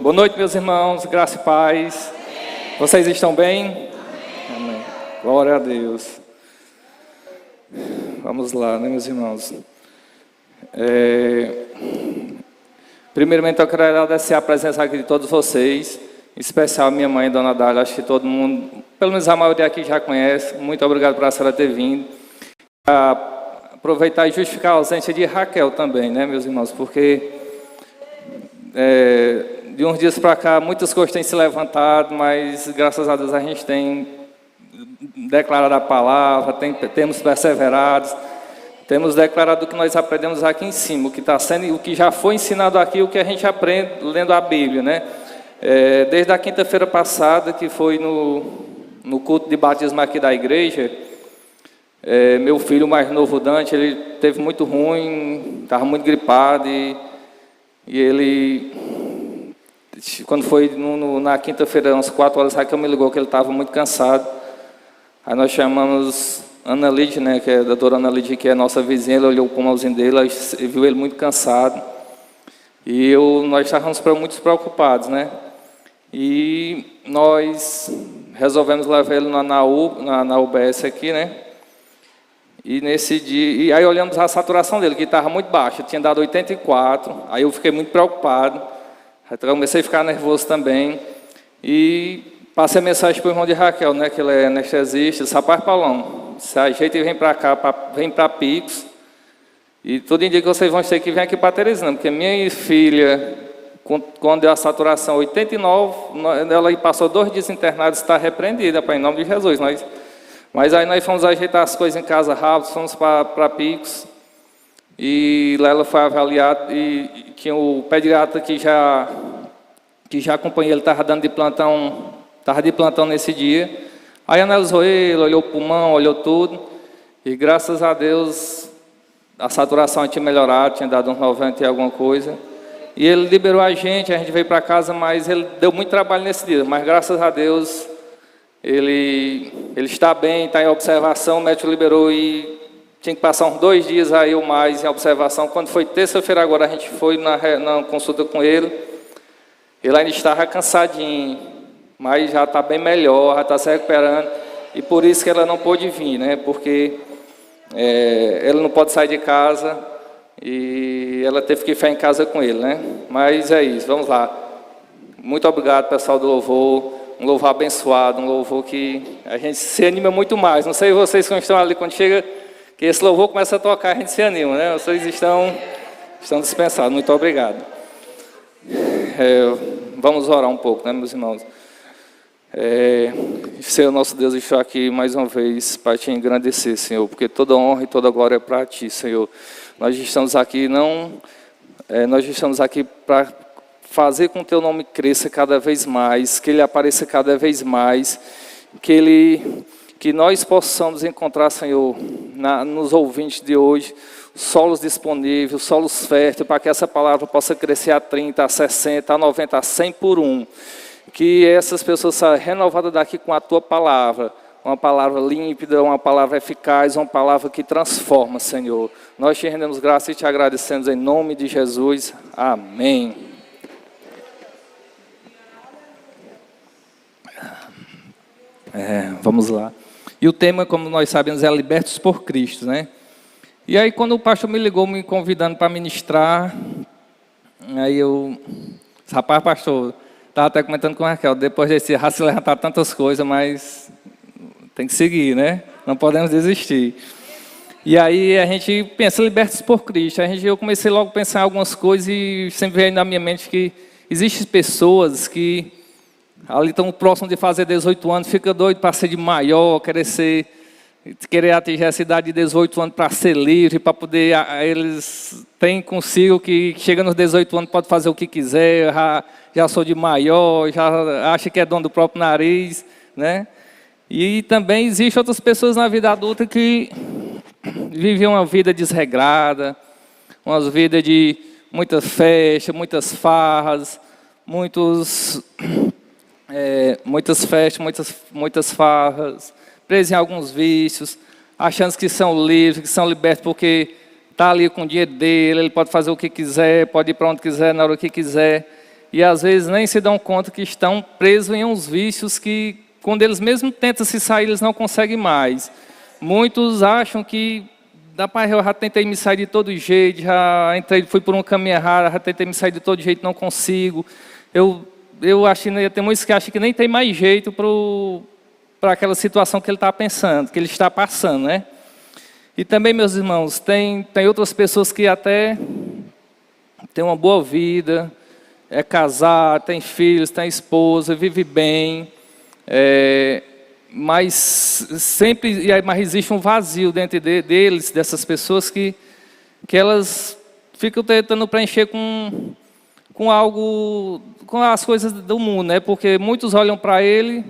Boa noite, meus irmãos, graça e paz. Vocês estão bem? Amém. Glória a Deus. Vamos lá, né, meus irmãos? Primeiramente, eu quero agradecer a presença aqui de todos vocês, em especial a minha mãe, Dona Dália. Acho que todo mundo, pelo menos a maioria aqui já conhece. Muito obrigado por a senhora ter vindo. Aproveitar e justificar a ausência de Raquel também, né, meus irmãos? Porque de uns dias para cá, muitas coisas têm se levantado, mas graças a Deus a gente tem declarado a palavra, temos perseverado, temos declarado o que nós aprendemos aqui em cima, o que está sendo, o que já foi ensinado aqui, o que a gente aprende lendo a Bíblia, né? Desde a quinta-feira passada, que foi no culto de batismo aqui da igreja, meu filho mais novo, Dante, ele teve muito ruim, estava muito gripado e ele, quando foi na quinta-feira, umas 4 horas, Raquel me ligou que ele estava muito cansado. Aí nós chamamos Ana Lídia, né, que é a doutora Ana Lídia, que é a nossa vizinha. Ele olhou o pulmãozinho dele e viu ele muito cansado. E nós estávamos muito preocupados, né? E nós resolvemos levar ele na UBS aqui, né? E nesse dia, e aí olhamos a saturação dele, que estava muito baixa, tinha dado 84. Aí eu fiquei muito preocupado. Aí comecei a ficar nervoso também. E passei a mensagem para o irmão de Raquel, né, que ele é anestesista. Disse: rapaz, Paulão, se ajeita e vem para cá, vem para Picos. E todo dia que vocês vão ter que vir aqui para Teresina, porque minha filha, quando deu a saturação 89, ela passou 2 dias internada, está repreendida, em nome de Jesus. Mas aí nós fomos ajeitar as coisas em casa rápido, fomos para Picos. E lá ela foi avaliada e tinha o pediatra que já acompanhou, ele estava dando de plantão. Estava de plantão nesse dia. Aí analisou ele, olhou o pulmão, olhou tudo. E graças a Deus, a saturação tinha melhorado, tinha dado uns 90 e alguma coisa. E ele liberou a gente veio para casa, mas ele deu muito trabalho nesse dia. Mas graças a Deus, ele está bem, está em observação. O médico liberou e tinha que passar uns 2 dias aí ou mais em observação. Quando foi terça-feira agora, a gente foi na consulta com ele. Ele ainda estava cansadinho, mas já está bem melhor, já está se recuperando. E por isso que ela não pôde vir, né? Porque ela não pode sair de casa e ela teve que ficar em casa com ele, né? Mas é isso, vamos lá. Muito obrigado, pessoal do louvor. Um louvor abençoado, um louvor que a gente se anima muito mais. Não sei vocês como estão ali, quando chega, que esse louvor começa a tocar, a gente se anima, né? Vocês estão dispensados. Muito obrigado. Vamos orar um pouco, né, meus irmãos? Senhor nosso Deus, estou aqui mais uma vez para te engrandecer, Senhor, porque toda honra e toda glória é para ti, Senhor. Nós estamos aqui para fazer com que o teu nome cresça cada vez mais, que ele apareça cada vez mais, que nós possamos encontrar, Senhor, nos ouvintes de hoje, solos disponíveis, solos férteis, para que essa palavra possa crescer a 30, a 60, a 90, a 100 por 1. Que essas pessoas sejam renovadas daqui com a tua palavra, uma palavra límpida, uma palavra eficaz, uma palavra que transforma, Senhor. Nós te rendemos graça e te agradecemos em nome de Jesus. Amém. Vamos lá. E o tema, como nós sabemos, é Libertos por Cristo, né? E aí, quando o pastor me ligou, me convidando para ministrar, aí eu... Rapaz, pastor, estava até comentando com a Raquel, depois desse já se levantar tantas coisas, mas tem que seguir, né? Não podemos desistir. E aí a gente pensa, libertos por Cristo. Eu comecei logo a pensar em algumas coisas e sempre veio na minha mente que existem pessoas que ali estão próximos de fazer 18 anos, fica doido para ser de maior, querer atingir essa idade de 18 anos para ser livre, para poder, eles têm consigo que chega nos 18 anos, pode fazer o que quiser, já sou de maior, já acha que é dono do próprio nariz, né? E também existem outras pessoas na vida adulta que vivem uma vida desregrada, uma vida de muitas festas, muitas farras, muitas festas, muitas farras, presos em alguns vícios, achando que são livres, que são libertos porque está ali com o dinheiro dele, ele pode fazer o que quiser, pode ir para onde quiser, na hora que quiser. e às vezes nem se dão conta que estão presos em uns vícios que, quando eles mesmos tentam se sair, eles não conseguem mais. Muitos acham que, rapaz, eu já tentei me sair de todo jeito, já entrei, fui por um caminho errado, já tentei me sair de todo jeito, não consigo. Eu acho que tem muitos que acham que nem tem mais jeito para aquela situação que ele está pensando, que ele está passando, né? E também, meus irmãos, tem outras pessoas que até têm uma boa vida, é casado, tem filhos, tem esposa, vive bem, mas existe um vazio dentro deles, dessas pessoas que elas ficam tentando preencher com algo, com as coisas do mundo, né? Porque muitos olham para ele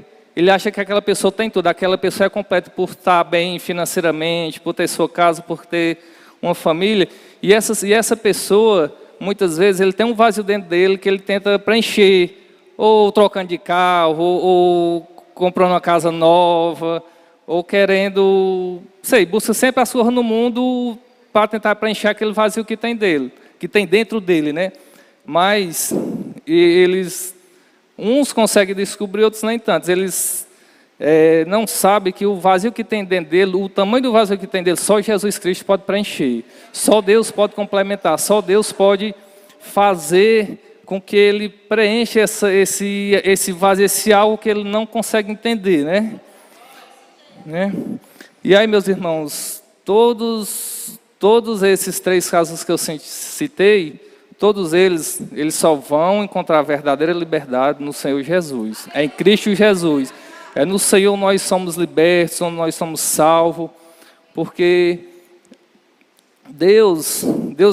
acha que aquela pessoa tem tudo, aquela pessoa é completa por estar bem financeiramente, por ter sua casa, por ter uma família, e essa pessoa, muitas vezes, ele tem um vazio dentro dele que ele tenta preencher, ou trocando de carro, ou comprando uma casa nova, ou querendo, busca sempre a surra no mundo para tentar preencher aquele vazio que tem dentro dele, né? Mas uns conseguem descobrir, outros nem tantos. Eles não sabem que o vazio que tem dentro dele, o tamanho do vazio que tem dele, só Jesus Cristo pode preencher. Só Deus pode complementar. Só Deus pode fazer com que ele preencha esse vazio, esse algo que ele não consegue entender, né? E aí, meus irmãos, todos esses 3 casos que eu citei, todos eles só vão encontrar a verdadeira liberdade no Senhor Jesus. É em Cristo Jesus. É no Senhor nós somos libertos, nós somos salvos, porque Deus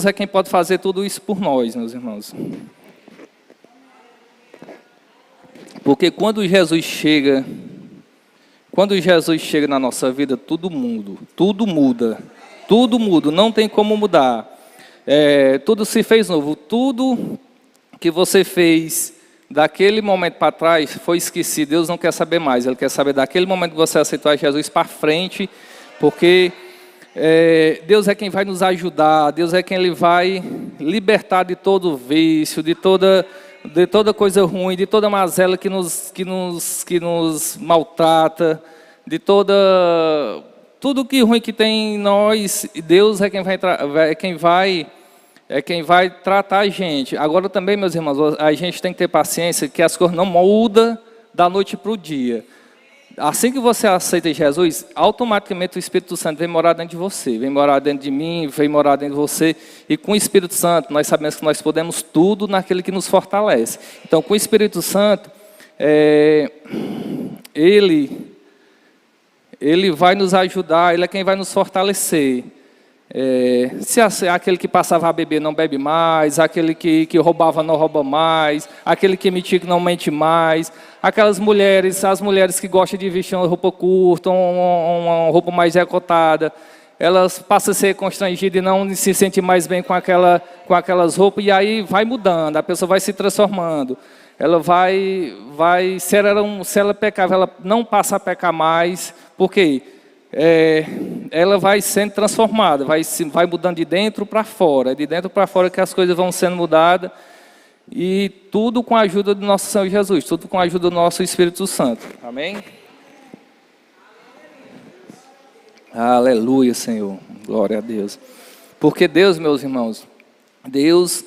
é quem pode fazer tudo isso por nós, meus irmãos. Porque quando Jesus chega na nossa vida, tudo muda, não tem como mudar. Tudo se fez novo, tudo que você fez daquele momento para trás foi esquecido. Deus não quer saber mais, Ele quer saber daquele momento que você aceitou a Jesus para frente, porque Deus é quem vai nos ajudar, Deus é quem Ele vai libertar de todo vício, de toda coisa ruim, de toda mazela que nos maltrata, de tudo que ruim que tem em nós. Deus é quem vai tratar a gente. Agora também, meus irmãos, a gente tem que ter paciência, que as coisas não mudam da noite para o dia. Assim que você aceita Jesus, automaticamente o Espírito Santo vem morar dentro de você, vem morar dentro de mim, vem morar dentro de você. E com o Espírito Santo, nós sabemos que nós podemos tudo naquele que nos fortalece. Então, com o Espírito Santo, Ele vai nos ajudar, Ele é quem vai nos fortalecer. Se aquele que passava a beber não bebe mais, aquele que roubava não rouba mais, aquele que mentia que não mente mais, as mulheres que gostam de vestir uma roupa curta, uma roupa mais decotada, elas passam a ser constrangidas e não se sentem mais bem com aquelas roupas, e aí vai mudando, a pessoa vai se transformando. Ela se ela pecava, ela não passa a pecar mais, porque ela vai sendo transformada, vai mudando de dentro para fora. É de dentro para fora que as coisas vão sendo mudadas. E tudo com a ajuda do nosso Senhor Jesus, tudo com a ajuda do nosso Espírito Santo. Amém? Aleluia, Senhor. Glória a Deus. Porque Deus, meus irmãos, Deus,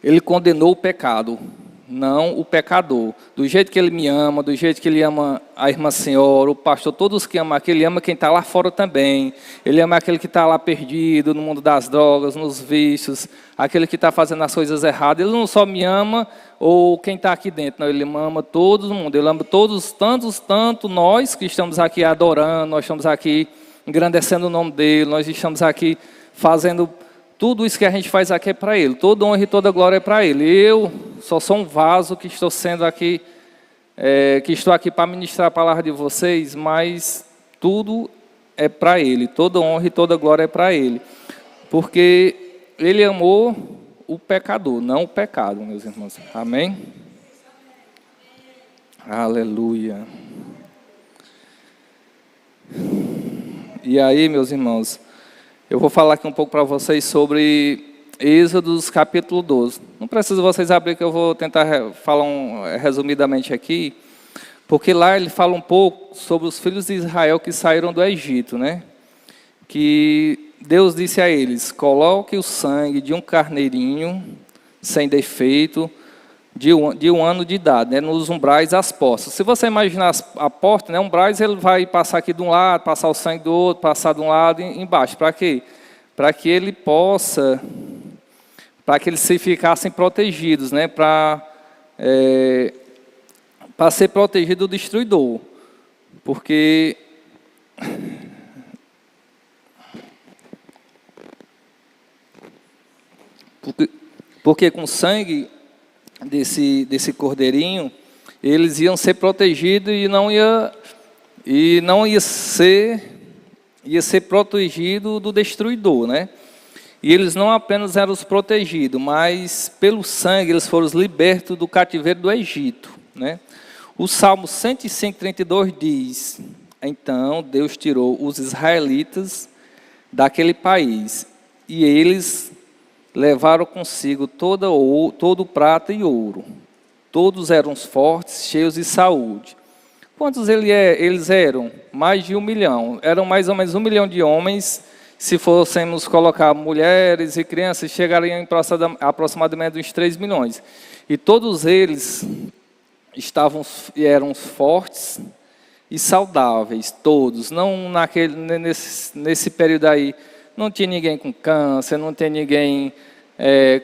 Ele condenou o pecado, não o pecador. Do jeito que Ele me ama, do jeito que Ele ama a irmã Senhora, o pastor, todos que amam aquele, Ele ama quem está lá fora também. Ele ama aquele que está lá perdido no mundo das drogas, nos vícios, aquele que está fazendo as coisas erradas. Ele não só me ama, ou quem está aqui dentro, não, Ele ama todo mundo. Ele ama todos, tanto nós que estamos aqui adorando, nós estamos aqui engrandecendo o nome dEle, nós estamos aqui fazendo tudo isso que a gente faz aqui é para Ele. Toda honra e toda glória é para Ele. Eu só sou um vaso que estou sendo aqui, que estou aqui para ministrar a palavra de vocês, mas tudo é para Ele. Toda honra e toda glória é para Ele. Porque Ele amou o pecador, não o pecado, meus irmãos. Amém? Aleluia. E aí, meus irmãos, eu vou falar aqui um pouco para vocês sobre Êxodos capítulo 12. Não precisa vocês abrir, que eu vou tentar falar resumidamente aqui, porque lá ele fala um pouco sobre os filhos de Israel que saíram do Egito, né? Que Deus disse a eles: coloque o sangue de um carneirinho sem defeito, de um ano de idade, né, nos umbrais das portas. Se você imaginar a porta, né, umbrais, ele vai passar aqui de um lado, passar o sangue do outro, passar de um lado e embaixo. Para quê? Para que ele possa, para que eles se ficassem protegidos, né, para ser protegido do destruidor. Porque com o sangue desse cordeirinho, eles iam ser protegidos e não ia ser protegido do destruidor, né? E eles não apenas eram os protegidos, mas pelo sangue eles foram libertos do cativeiro do Egito, né? O Salmo 105:32 diz: então Deus tirou os israelitas daquele país, e eles levaram consigo todo prata e ouro. Todos eram fortes, cheios de saúde. Quantos eles eram? Mais de 1 milhão. Eram mais ou menos 1 milhão de homens. Se fôssemos colocar mulheres e crianças, chegariam em aproximadamente uns 3 milhões. E todos eles eram fortes e saudáveis, todos. Não nesse período aí, não tinha ninguém com câncer, não tinha ninguém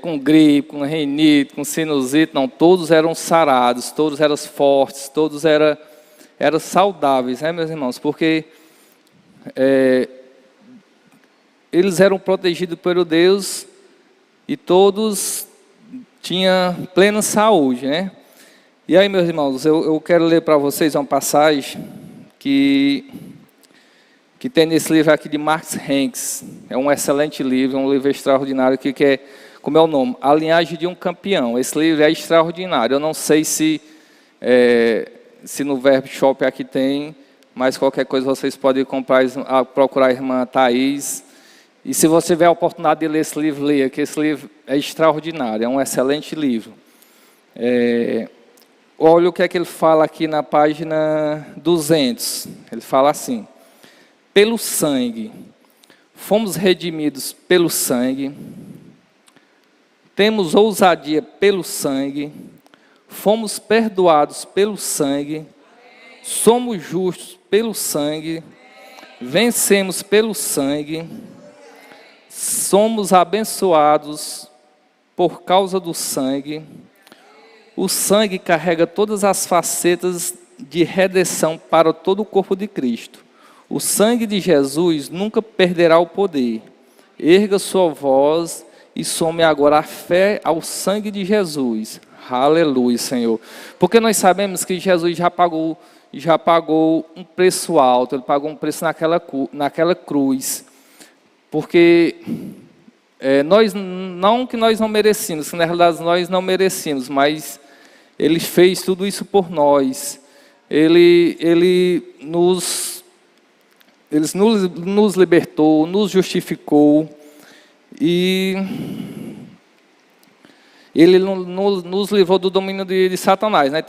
com gripe, com rinite, com sinusite, não. Todos eram sarados, todos eram fortes, todos eram saudáveis, né, meus irmãos? Porque eles eram protegidos pelo Deus e todos tinham plena saúde, né? E aí, meus irmãos, eu quero ler para vocês uma passagem que tem nesse livro aqui de Mark Hanks. É um excelente livro, um livro extraordinário, que é, como é o nome? A Linhagem de um Campeão. Esse livro é extraordinário. Eu não sei se no Verbo Shop aqui tem, mas qualquer coisa vocês podem procurar a irmã Thaís. E se você tiver a oportunidade de ler esse livro, leia, que esse livro é extraordinário, é um excelente livro. Olha o que é que ele fala aqui na página 200. Ele fala assim: pelo sangue, fomos redimidos pelo sangue, temos ousadia pelo sangue, fomos perdoados pelo sangue, somos justos pelo sangue, vencemos pelo sangue, somos abençoados por causa do sangue. O sangue carrega todas as facetas de redenção para todo o corpo de Cristo. O sangue de Jesus nunca perderá o poder. Erga sua voz e some agora a fé ao sangue de Jesus. Aleluia, Senhor. Porque nós sabemos que Jesus já pagou um preço alto. Ele pagou um preço naquela cruz. Porque não que nós não merecíamos, que na realidade nós não merecíamos, mas Ele fez tudo isso por nós. Ele nos libertou, nos justificou, e Ele nos livrou do domínio de Satanás, né?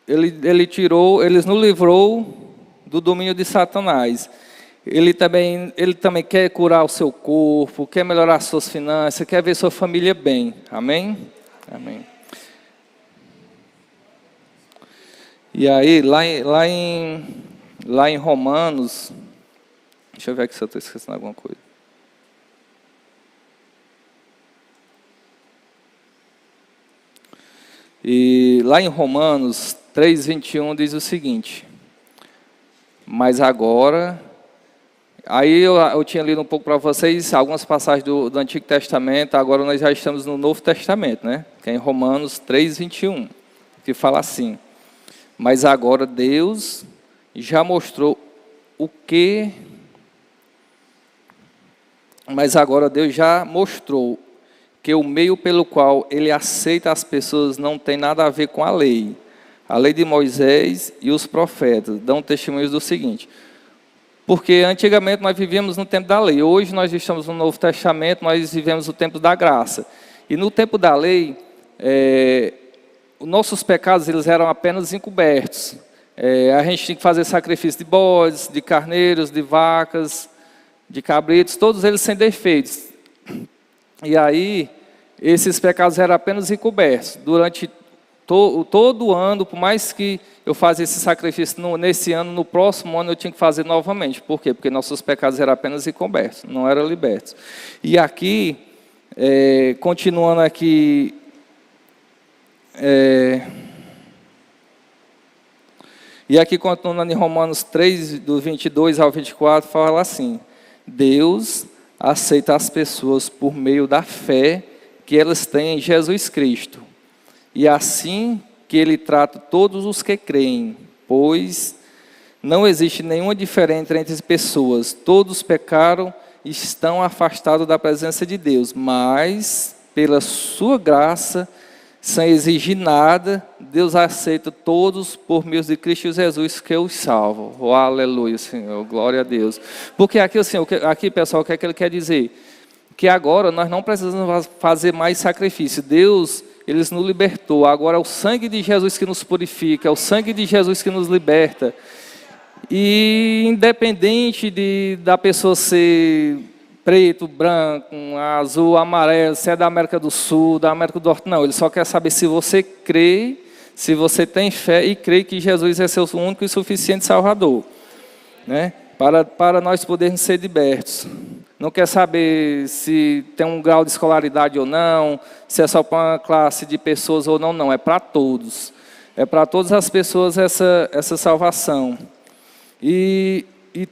Ele nos livrou do domínio de Satanás. Ele também quer curar o seu corpo, quer melhorar as suas finanças, quer ver sua família bem. Amém? Amém. E aí, lá em Romanos, deixa eu ver aqui se eu estou esquecendo alguma coisa. E lá em Romanos 3:21 diz o seguinte: mas agora, aí eu tinha lido um pouco para vocês algumas passagens do Antigo Testamento, agora nós já estamos no Novo Testamento, né? Que é em Romanos 3:21, que fala assim: mas agora Deus já mostrou que o meio pelo qual Ele aceita as pessoas não tem nada a ver com a lei. A lei de Moisés e os profetas dão testemunhos do seguinte: Porque antigamente nós vivíamos no tempo da lei. Hoje nós estamos no Novo Testamento, nós vivemos o tempo da graça. E no tempo da lei, os nossos pecados eles eram apenas encobertos. A gente tinha que fazer sacrifício de bodes, de carneiros, de vacas, de cabritos, todos eles sem defeitos. E aí, esses pecados eram apenas encobertos. Durante todo ano, por mais que eu fazia esse sacrifício nesse ano, no próximo ano eu tinha que fazer novamente. Por quê? Porque nossos pecados eram apenas encobertos, não eram libertos. E aqui, continuando aqui, continuando em Romanos 3, do 22 ao 24, fala assim: Deus aceita as pessoas por meio da fé que elas têm em Jesus Cristo. E assim que Ele trata todos os que creem, pois não existe nenhuma diferença entre as pessoas. Todos pecaram e estão afastados da presença de Deus, mas pela sua graça, sem exigir nada, Deus aceita todos por meio de Cristo Jesus que os salva. Oh, aleluia, Senhor, glória a Deus. Porque aqui, assim, pessoal, o que é que Ele quer dizer? Que agora nós não precisamos fazer mais sacrifício. Deus, Ele nos libertou. Agora é o sangue de Jesus que nos purifica, é o sangue de Jesus que nos liberta. E independente da pessoa ser preto, branco, azul, amarelo, se é da América do Sul, da América do Norte, não. Ele só quer saber se você crê, se você tem fé e crê que Jesus é seu único e suficiente Salvador, né? Para nós podermos ser libertos. Não quer saber se tem um grau de escolaridade ou não, se é só para uma classe de pessoas ou não, não. É para todos. É para todas as pessoas essa salvação. E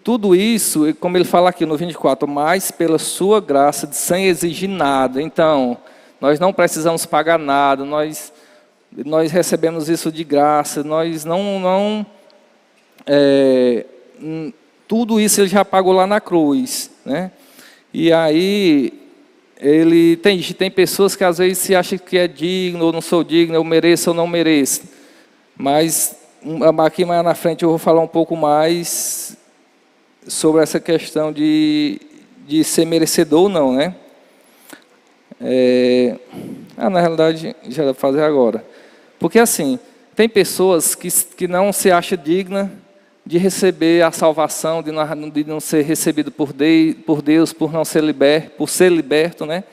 tudo isso, como ele fala aqui no 24, mas pela sua graça, sem exigir nada. Então, nós não precisamos pagar nada, nós recebemos isso de graça, nós tudo isso Ele já pagou lá na cruz, né? E aí, tem pessoas que às vezes se acham que é digno, ou não sou digno, eu mereço ou não mereço. Mas, aqui mais na frente eu vou falar um pouco mais sobre essa questão de ser merecedor ou não, né? Na realidade, já dá para fazer agora. Porque assim, tem pessoas que não se acham dignas de receber a salvação, de não ser recebido por Deus, por não ser liberto, né?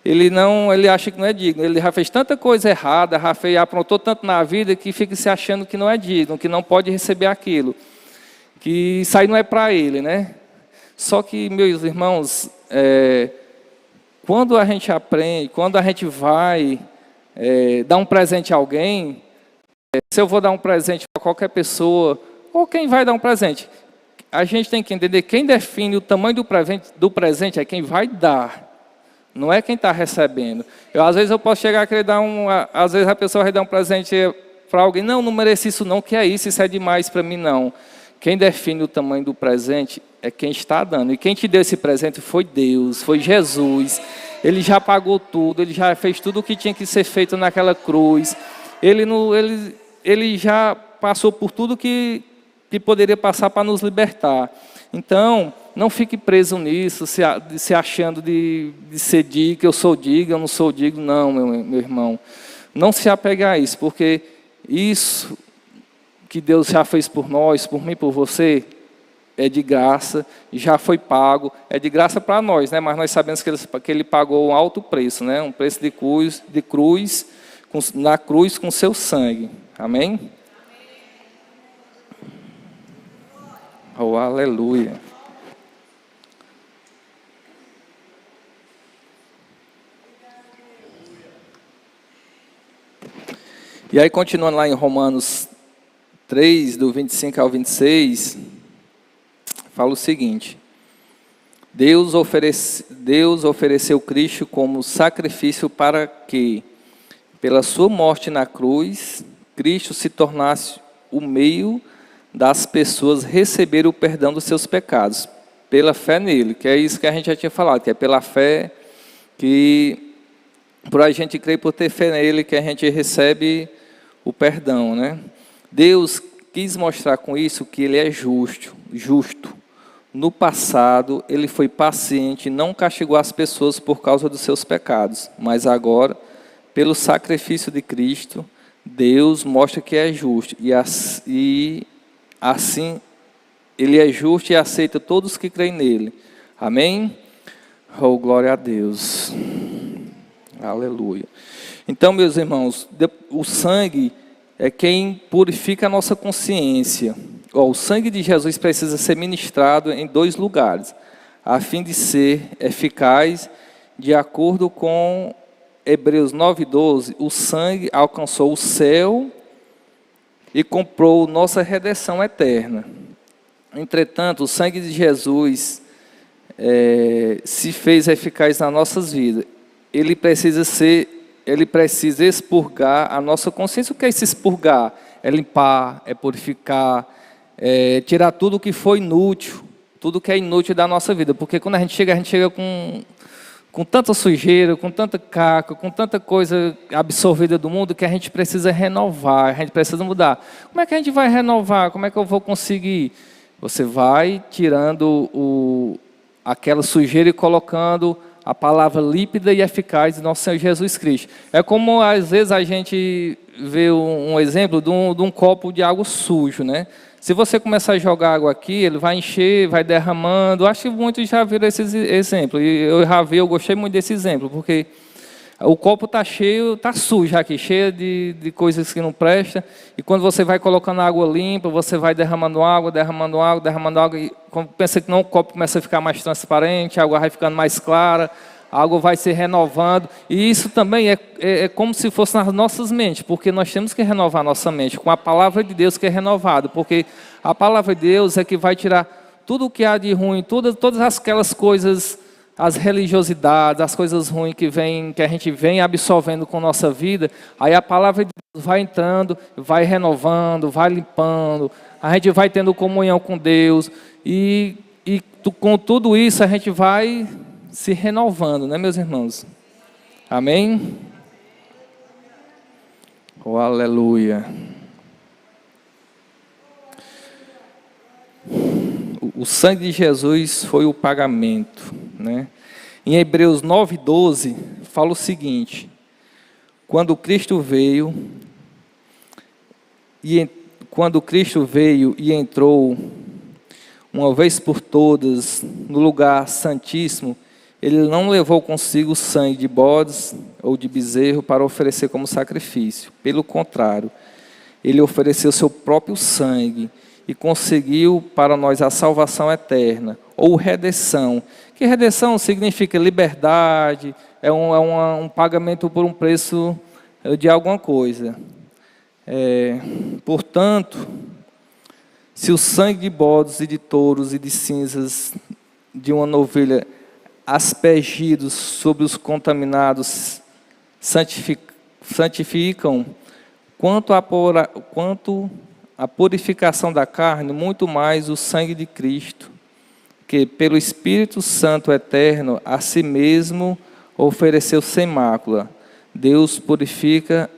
Ele acha que não é digno. Ele já fez tanta coisa errada, já aprontou tanto na vida que fica se achando que não é digno, que não pode receber aquilo. Que isso aí não é para ele, né? Só que, meus irmãos, quando a gente aprende, quando a gente vai dar um presente a alguém, se eu vou dar um presente para qualquer pessoa, ou quem vai dar um presente, a gente tem que entender, quem define o tamanho do presente é quem vai dar, não é quem está recebendo. Às vezes eu posso chegar a querer às vezes a pessoa vai dar um presente para alguém, não mereci isso não, que é isso é demais para mim não. Quem define o tamanho do presente é quem está dando. E quem te deu esse presente foi Deus, foi Jesus. Ele já pagou tudo, Ele já fez tudo o que tinha que ser feito naquela cruz. Ele já passou por tudo que poderia passar para nos libertar. Então, não fique preso nisso, se achando de ser digno, eu sou digno, eu não sou digno. Não, meu irmão. Não se apegue a isso, porque isso que Deus já fez por nós, por mim, por você, é de graça, já foi pago, é de graça para nós, né? Mas nós sabemos que Ele pagou um alto preço, né? Um preço na cruz com seu sangue. Amém? Oh, aleluia. E aí, continuando lá em Romanos 3, do 25 ao 26, fala o seguinte: Deus ofereceu Cristo como sacrifício para que, pela sua morte na cruz, Cristo se tornasse o meio das pessoas receber o perdão dos seus pecados, pela fé nele, que é isso que a gente já tinha falado, que é pela fé, que por a gente crer, por ter fé nele, que a gente recebe o perdão, né? Deus quis mostrar com isso que Ele é justo, No passado, ele foi paciente e não castigou as pessoas por causa dos seus pecados, mas agora, pelo sacrifício de Cristo, Deus mostra que é justo, e assim ele é justo e aceita todos que creem nele. Amém? Oh, glória a Deus. Aleluia. Então, meus irmãos, o sangue é quem purifica a nossa consciência. O sangue de Jesus precisa ser ministrado em 2 lugares, a fim de ser eficaz, de acordo com Hebreus 9:12, o sangue alcançou o céu e comprou nossa redenção eterna. Entretanto, o sangue de Jesus se fez eficaz nas nossas vidas. Ele precisa expurgar a nossa consciência. O que é esse expurgar? É limpar, é purificar, é tirar tudo que foi inútil, tudo que é inútil da nossa vida. Porque quando a gente chega com tanta sujeira, com tanta caca, com tanta coisa absorvida do mundo, que a gente precisa renovar, a gente precisa mudar. Como é que a gente vai renovar? Como é que eu vou conseguir? Você vai tirando aquela sujeira e colocando a palavra límpida e eficaz de nosso Senhor Jesus Cristo. É como, às vezes, a gente vê um exemplo de um copo de água sujo, né? Se você começar a jogar água aqui, ele vai encher, vai derramando. Acho que muitos já viram esse exemplo. E eu gostei muito desse exemplo, porque o copo está cheio, está sujo aqui, cheio de coisas que não prestam. E quando você vai colocando água limpa, você vai derramando água, e quando pensa que não, o copo começa a ficar mais transparente, a água vai ficando mais clara, a água vai se renovando. E isso também é como se fosse nas nossas mentes, porque nós temos que renovar nossa mente com a palavra de Deus que é renovada, porque a palavra de Deus é que vai tirar tudo o que há de ruim, todas aquelas coisas, as religiosidades, as coisas ruins que a gente vem absorvendo com nossa vida. Aí a palavra de Deus vai entrando, vai renovando, vai limpando, a gente vai tendo comunhão com Deus, e com tudo isso a gente vai se renovando, né, meus irmãos? Amém? Oh, aleluia. O sangue de Jesus foi o pagamento, né? Em Hebreus 9:12 fala o seguinte: quando Cristo veio e entrou uma vez por todas no lugar santíssimo, ele não levou consigo sangue de bodes ou de bezerro para oferecer como sacrifício. Pelo contrário, ele ofereceu seu próprio sangue e conseguiu para nós a salvação eterna, ou redenção. Que redenção significa liberdade, é um pagamento por um preço de alguma coisa. Portanto, se o sangue de bodes e de touros e de cinzas de uma novilha aspergidos sobre os contaminados santificam, quanto a purificação da carne, muito mais o sangue de Cristo, que pelo Espírito Santo eterno a si mesmo ofereceu sem mácula. Deus purifica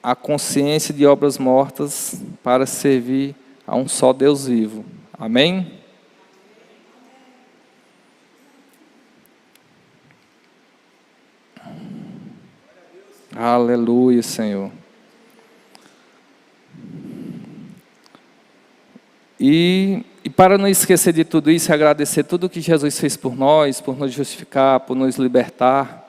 a consciência de obras mortas para servir a um só Deus vivo. Amém? Aleluia, Senhor. E para não esquecer de tudo isso, agradecer tudo que Jesus fez por nós justificar, por nos libertar.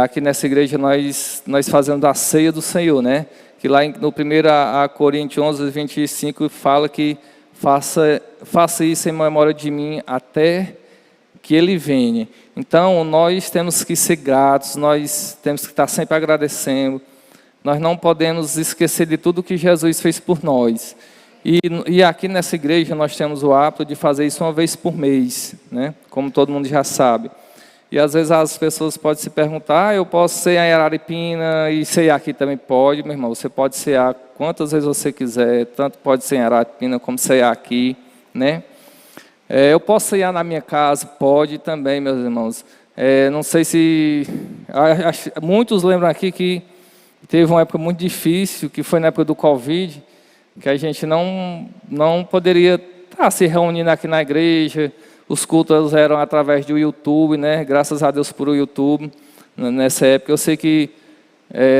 Aqui nessa igreja nós fazemos a ceia do Senhor, né? Que lá no 1 Coríntios 11:25 fala que faça isso em memória de mim até que Ele venha. Então nós temos que ser gratos, nós temos que estar sempre agradecendo. Nós não podemos esquecer de tudo que Jesus fez por nós. E aqui nessa igreja nós temos o hábito de fazer isso uma vez por mês, né? Como todo mundo já sabe. E às vezes as pessoas podem se perguntar: eu posso cear em Araripina e cear aqui também? Pode, meu irmão, você pode cear quantas vezes você quiser, tanto pode cear em Araripina como cear aqui, né? Eu posso cear na minha casa? Pode também, meus irmãos. Não sei se... muitos lembram aqui que teve uma época muito difícil, que foi na época do Covid, que a gente não poderia está se reunindo aqui na igreja. Os cultos eram através do YouTube, né? Graças a Deus por o YouTube. Nessa época, eu sei que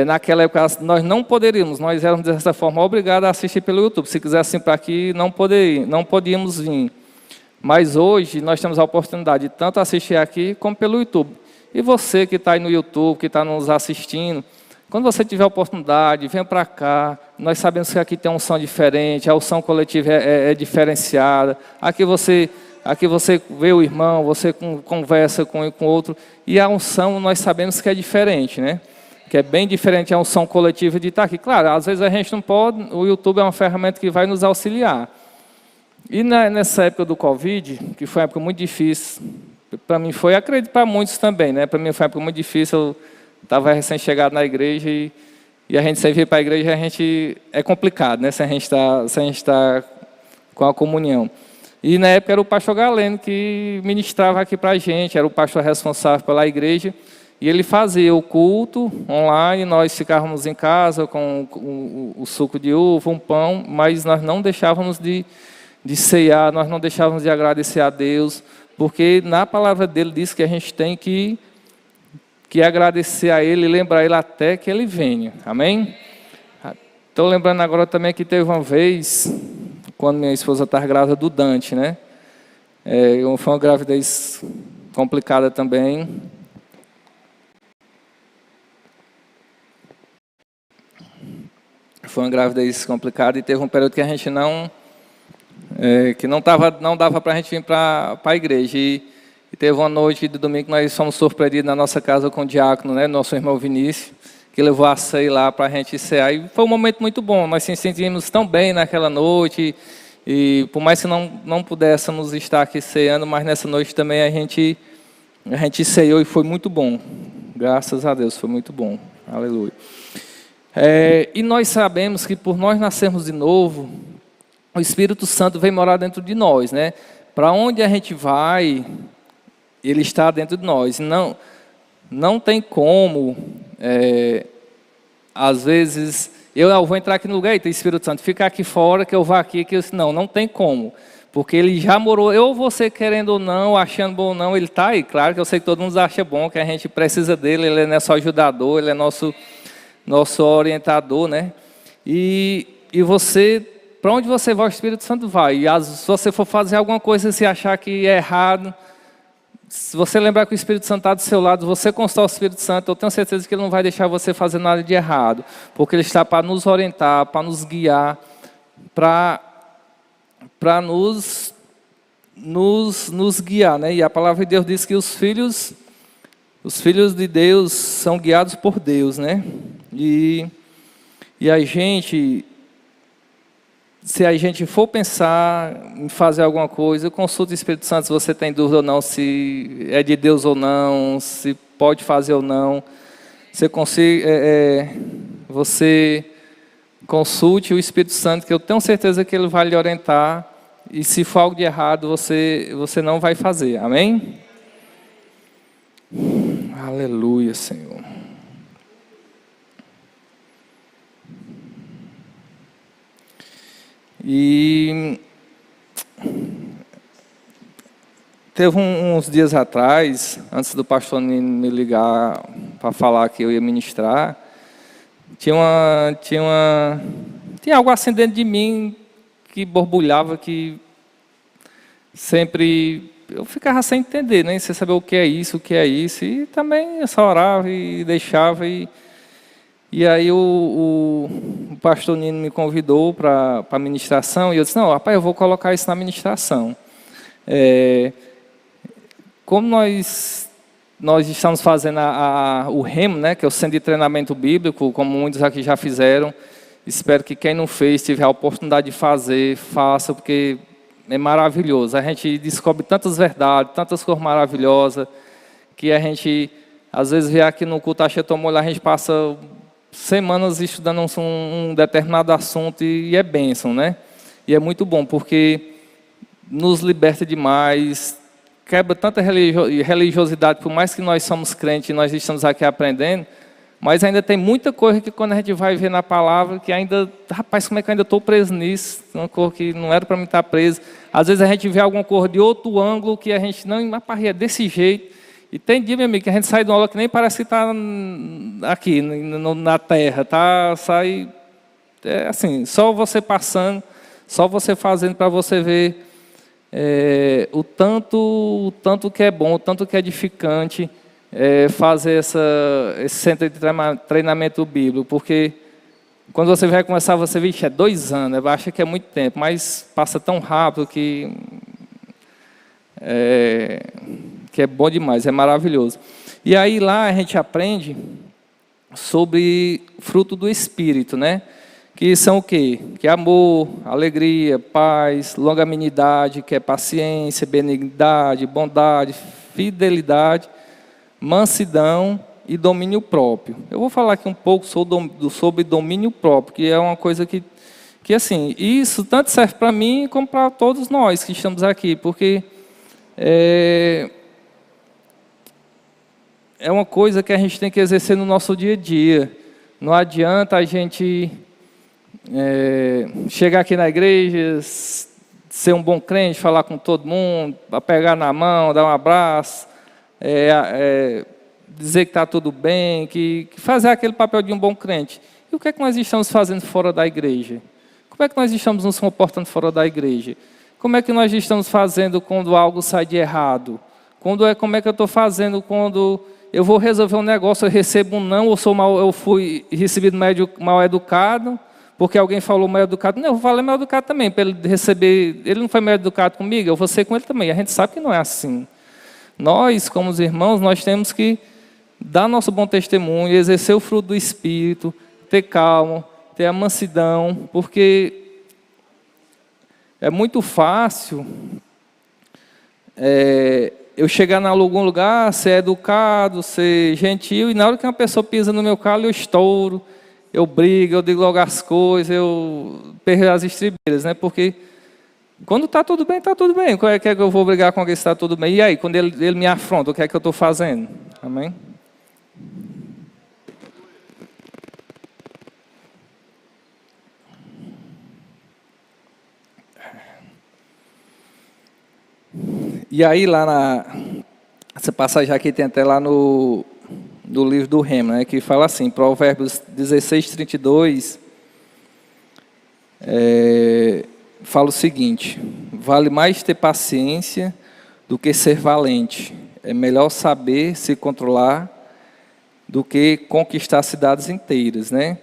naquela época nós não poderíamos, nós éramos dessa forma obrigados a assistir pelo YouTube. Se quisesse vir para aqui, não podíamos vir. Mas hoje nós temos a oportunidade de tanto assistir aqui como pelo YouTube. E você que está aí no YouTube, que está nos assistindo, quando você tiver a oportunidade, venha para cá. Nós sabemos que aqui tem uma unção diferente, a unção coletiva é diferenciada. Aqui você vê o irmão, você conversa com o outro. E a unção nós sabemos que é diferente, né? Que é bem diferente a unção coletiva de estar aqui. Claro, às vezes a gente não pode, o YouTube é uma ferramenta que vai nos auxiliar. E nessa época do Covid, que foi uma época muito difícil, para mim foi, acredito, para muitos também, né? Para mim foi uma época muito difícil, eu estava recém-chegado na igreja e a gente servir para a igreja, é complicado, né? Se a gente está com a comunhão. E na época era o pastor Galeno que ministrava aqui para a gente, era o pastor responsável pela igreja, e ele fazia o culto online, nós ficávamos em casa com o suco de uva, um pão, mas nós não deixávamos de ceiar, nós não deixávamos de agradecer a Deus, porque na palavra dele diz que a gente tem que agradecer a Ele e lembrar Ele até que Ele venha. Amém? Estou lembrando agora também que teve uma vez, quando minha esposa estava grávida do Dante, né? Foi uma gravidez complicada também. Foi uma gravidez complicada e teve um período que a gente não dava para a gente vir para a igreja. E teve uma noite de domingo que nós fomos surpreendidos na nossa casa com o diácono, né, nosso irmão Vinícius, que levou a ceia lá para a gente cear. E foi um momento muito bom, nós nos sentimos tão bem naquela noite. E por mais que não pudéssemos estar aqui ceando, mas nessa noite também a gente ceou e foi muito bom. Graças a Deus, foi muito bom. Aleluia. E nós sabemos que por nós nascermos de novo, o Espírito Santo vem morar dentro de nós, né? Para onde a gente vai, Ele está dentro de nós. Não tem como, às vezes, eu vou entrar aqui no lugar e tem Espírito Santo, fica aqui fora que eu vá aqui, não tem como. Porque Ele já morou, eu você querendo ou não, achando bom ou não, Ele está aí. Claro que eu sei que todo mundo acha bom, que a gente precisa dEle, Ele é nosso ajudador, Ele é nosso orientador, né? E você, para onde você vai, o Espírito Santo vai. E se você for fazer alguma coisa e se achar que é errado, se você lembrar que o Espírito Santo está do seu lado, você constar o Espírito Santo, eu tenho certeza que Ele não vai deixar você fazer nada de errado. Porque Ele está para nos orientar, para nos guiar, para nos guiar, né? E a palavra de Deus diz que os filhos de Deus são guiados por Deus, né? E a gente, se a gente for pensar em fazer alguma coisa, consulte o Espírito Santo se você tem dúvida ou não, se é de Deus ou não, se pode fazer ou não. Você consulte o Espírito Santo, que eu tenho certeza que Ele vai lhe orientar, e se for algo de errado, você não vai fazer. Amém? Aleluia, Senhor. E teve uns dias atrás, antes do pastor me ligar para falar que eu ia ministrar, tinha algo assim dentro de mim que borbulhava, que sempre eu ficava sem entender, né? Sem saber o que é isso, e também eu só orava e deixava. E aí o pastor Nino me convidou para a ministração, e eu disse, não, rapaz, eu vou colocar isso na ministração. Como nós estamos fazendo o REM, né, que é o Centro de Treinamento Bíblico, como muitos aqui já fizeram, espero que quem não fez, tiver a oportunidade de fazer, faça, porque é maravilhoso. A gente descobre tantas verdades, tantas coisas maravilhosas, que a gente, às vezes, vê aqui no culto Achetomolho, a gente passa semanas estudando um determinado assunto e é bênção, né? E é muito bom, porque nos liberta demais, quebra tanta religiosidade, por mais que nós somos crentes e nós estamos aqui aprendendo, Mas ainda tem muita coisa que quando a gente vai ver na palavra, que ainda, rapaz, como é que eu ainda estou preso nisso? Uma cor que não era para mim estar preso. Às vezes a gente vê alguma cor de outro ângulo que a gente não, rapaz, é desse jeito. E tem dia, meu amigo, que a gente sai de uma aula que nem parece que está aqui, na terra, tá? Sai, é assim, só você passando, só você fazendo para você ver o tanto que é bom, o tanto que é edificante fazer esse centro de treinamento bíblico, porque quando você vai começar, você vê, é 2 anos, acha que é muito tempo, mas passa tão rápido que é bom demais, é maravilhoso. E aí lá a gente aprende sobre fruto do Espírito, né? Que são o quê? Que é amor, alegria, paz, longanimidade, que é paciência, benignidade, bondade, fidelidade, mansidão e domínio próprio. Eu vou falar aqui um pouco sobre domínio próprio, que é uma coisa que assim, isso tanto serve para mim como para todos nós que estamos aqui, porque é uma coisa que a gente tem que exercer no nosso dia a dia. Não adianta a gente chegar aqui na igreja, ser um bom crente, falar com todo mundo, pegar na mão, dar um abraço, dizer que está tudo bem, que fazer aquele papel de um bom crente. E o que é que nós estamos fazendo fora da igreja? Como é que nós estamos nos comportando fora da igreja? Como é que nós estamos fazendo quando algo sai de errado? Como é que eu estou fazendo quando eu vou resolver um negócio, eu recebo um não, eu fui recebido mal educado, porque alguém falou mal educado. Não, eu vou falar mal educado também, para ele receber. Ele não foi mal educado comigo, eu vou ser com ele também. A gente sabe que não é assim. Nós, como os irmãos, nós temos que dar nosso bom testemunho, exercer o fruto do Espírito, ter calma, ter a mansidão, porque é muito fácil eu chegar em algum lugar, ser educado, ser gentil, e na hora que uma pessoa pisa no meu calo, eu estouro, eu brigo, eu digo logo as coisas, eu perco as estribeiras, né? Porque quando está tudo bem, está tudo bem. Como é que eu vou brigar com alguém se está tudo bem? E aí, quando ele me afronta, o que é que eu estou fazendo? Amém? E aí, essa passagem aqui tem até lá no livro do Rema, né, que fala assim, Provérbios 16:32, fala o seguinte: vale mais ter paciência do que ser valente. É melhor saber se controlar do que conquistar cidades inteiras, né?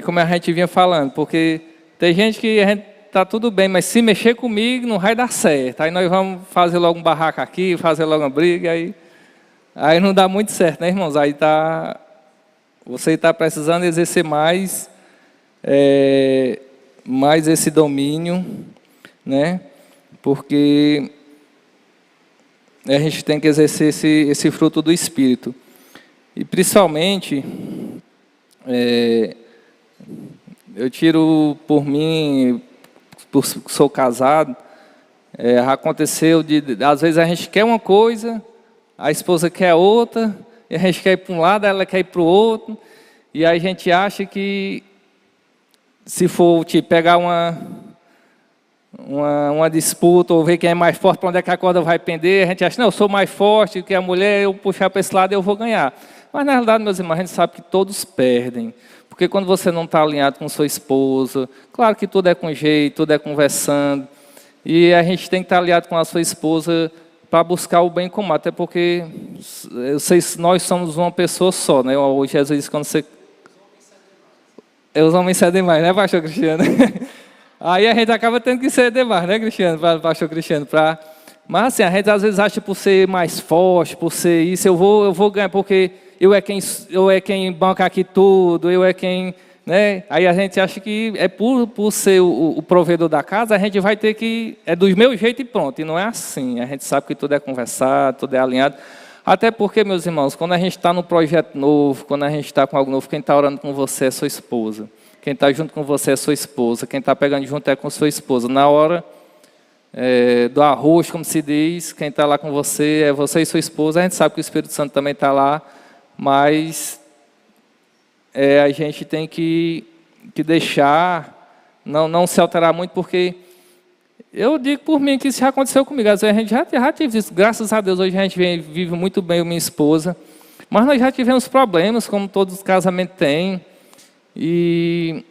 Como a gente vinha falando, porque tem gente que a gente está tudo bem, mas se mexer comigo não vai dar certo. Aí nós vamos fazer logo um barraco aqui, fazer logo uma briga, aí não dá muito certo, né, irmãos? Aí você está precisando exercer mais esse domínio, né? Porque a gente tem que exercer esse fruto do Espírito. E principalmente, eu tiro por mim, sou casado, aconteceu às vezes a gente quer uma coisa, a esposa quer outra, e a gente quer ir para um lado, ela quer ir para o outro, e aí a gente acha que se for pegar uma disputa, ou ver quem é mais forte, para onde é que a corda vai pender, a gente acha, não, eu sou mais forte que a mulher, eu puxar para esse lado eu vou ganhar. Mas na realidade, meus irmãos, a gente sabe que todos perdem. Porque quando você não está alinhado com sua esposa, claro que tudo é com jeito, tudo é conversando, e a gente tem que estar alinhado com a sua esposa para buscar o bem comum, até porque nós somos uma pessoa só, né? O Jesus disse, quando você... Os homens cedem mais, né, pastor Cristiano? Aí a gente acaba tendo que ceder mais, né, Cristiano, pastor Cristiano, Mas assim, a gente às vezes acha por ser mais forte, por ser isso, eu vou ganhar, porque eu é quem banca aqui tudo, eu é quem, né? Aí a gente acha que por ser o provedor da casa, a gente vai ter que, do meu jeito e pronto. E não é assim, a gente sabe que tudo é conversado, tudo é alinhado. Até porque, meus irmãos, quando a gente está num projeto novo, quando a gente está com algo novo, quem está orando com você é sua esposa. Quem está junto com você é sua esposa. Quem está pegando junto é com sua esposa. Na hora do arroz, como se diz, quem está lá com você é você e sua esposa. A gente sabe que o Espírito Santo também está lá, mas a gente tem que deixar, não se alterar muito, porque eu digo por mim que isso já aconteceu comigo. Às vezes a gente já teve isso. Graças a Deus, hoje a gente vive muito bem, eu e minha esposa. Mas nós já tivemos problemas, como todos os casamentos têm. E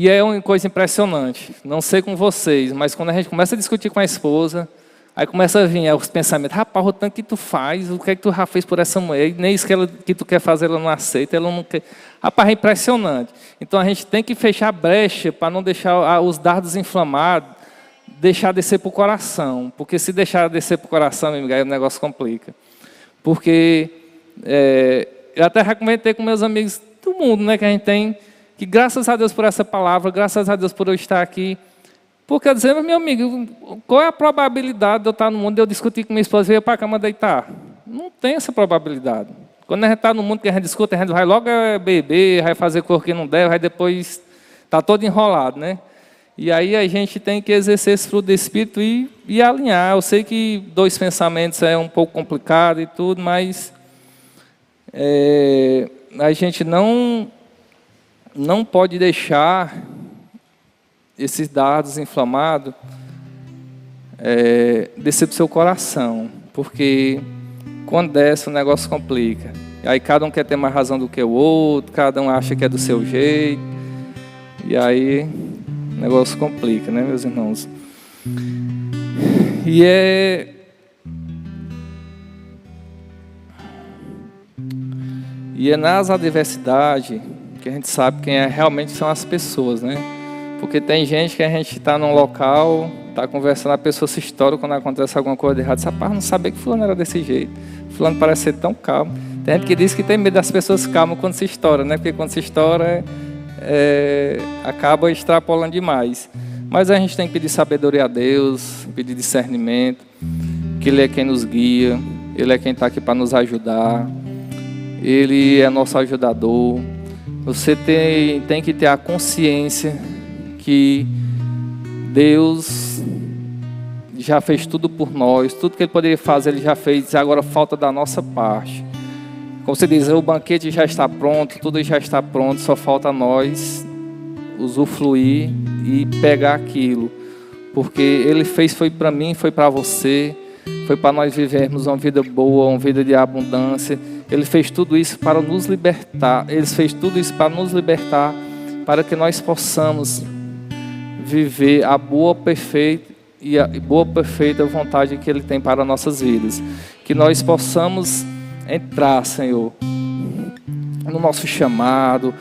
é uma coisa impressionante. Não sei com vocês, mas quando a gente começa a discutir com a esposa, aí começa a vir os pensamentos: rapaz, o tanto que tu faz, o que é que tu já fez por essa mulher, e nem isso que tu quer fazer, ela não aceita, ela não quer. Rapaz, é impressionante. Então a gente tem que fechar a brecha para não deixar os dardos inflamados, deixar descer para o coração. Porque se deixar descer para o coração, meu amigo, aí o negócio complica. Porque eu até já comentei com meus amigos do mundo, né, que a gente tem, que graças a Deus por essa palavra, graças a Deus por eu estar aqui. Porque eu dizer, meu amigo, qual é a probabilidade de eu estar no mundo, de eu discutir com minha esposa e ir para a cama deitar? Não tem essa probabilidade. Quando a gente está no mundo que a gente discute, a gente vai logo beber, vai fazer coisa que não deve, vai depois está todo enrolado, né? E aí a gente tem que exercer esse fruto do Espírito e alinhar. Eu sei que 2 pensamentos é um pouco complicado e tudo, mas a gente não pode deixar esses dardos inflamados descer para o seu coração, porque quando desce o negócio complica. Aí cada um quer ter mais razão do que o outro, cada um acha que é do seu jeito, e aí o negócio complica, né, meus irmãos? E é nas adversidades que a gente sabe quem realmente são as pessoas, né? Porque tem gente que a gente está num local, está conversando, a pessoa se estoura quando acontece alguma coisa de errado. Rapaz, não sabia que fulano era desse jeito. Fulano parece ser tão calmo. Tem gente que diz que tem medo das pessoas calmas quando se estoura, né? Porque quando se estoura, acaba extrapolando demais. Mas a gente tem que pedir sabedoria a Deus, pedir discernimento, que Ele é quem nos guia, Ele é quem está aqui para nos ajudar, Ele é nosso ajudador. Você tem que ter a consciência que Deus já fez tudo por nós, tudo que Ele poderia fazer Ele já fez, agora falta da nossa parte. Como você diz, o banquete já está pronto, tudo já está pronto, só falta nós usufruir e pegar aquilo, porque Ele fez, foi para mim, foi para você, foi para nós vivermos uma vida boa, uma vida de abundância. Ele fez tudo isso para nos libertar, Ele fez tudo isso para nos libertar, para que nós possamos viver a boa, perfeita vontade que Ele tem para nossas vidas. Que nós possamos entrar, Senhor, no nosso chamado,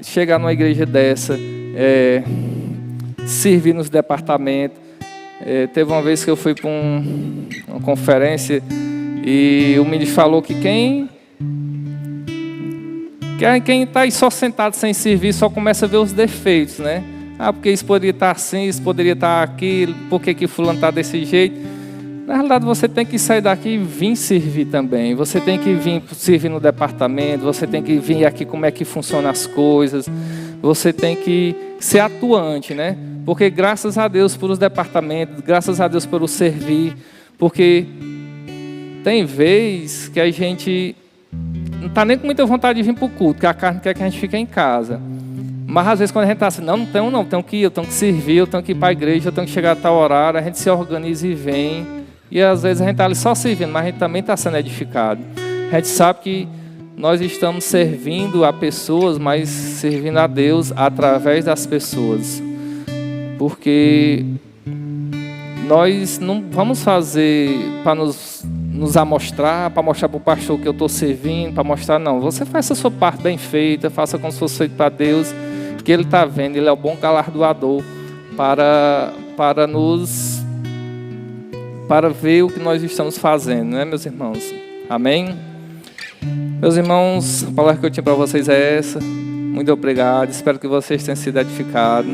chegar numa igreja dessa, servir nos departamentos. Teve uma vez que eu fui para uma conferência e o ministro falou que quem está aí só sentado sem servir só começa a ver os defeitos, né? Porque isso poderia estar assim, isso poderia estar aqui, por que fulano está desse jeito? Na realidade, você tem que sair daqui e vir servir também. Você tem que vir servir no departamento, você tem que vir aqui como é que funcionam as coisas. Você tem que ser atuante, né? Porque graças a Deus por os departamentos, graças a Deus pelo servir, porque tem vez que a gente não está nem com muita vontade de vir para o culto, porque a carne quer que a gente fique em casa. Mas às vezes quando a gente está assim, não tenho que ir, eu tenho que servir, eu tenho que ir para a igreja, eu tenho que chegar a tal horário, a gente se organiza e vem. E às vezes a gente está ali só servindo, mas a gente também está sendo edificado. A gente sabe que nós estamos servindo a pessoas, mas servindo a Deus através das pessoas. Porque nós não vamos fazer para nos amostrar, para mostrar para o pastor que eu estou servindo, para mostrar, não. Você faça a sua parte bem feita, faça como se fosse feito para Deus, que Ele está vendo, Ele é o bom galardoador para ver o que nós estamos fazendo, não é, meus irmãos? Amém? Meus irmãos, a palavra que eu tinha para vocês é essa. Muito obrigado, espero que vocês tenham sido edificados.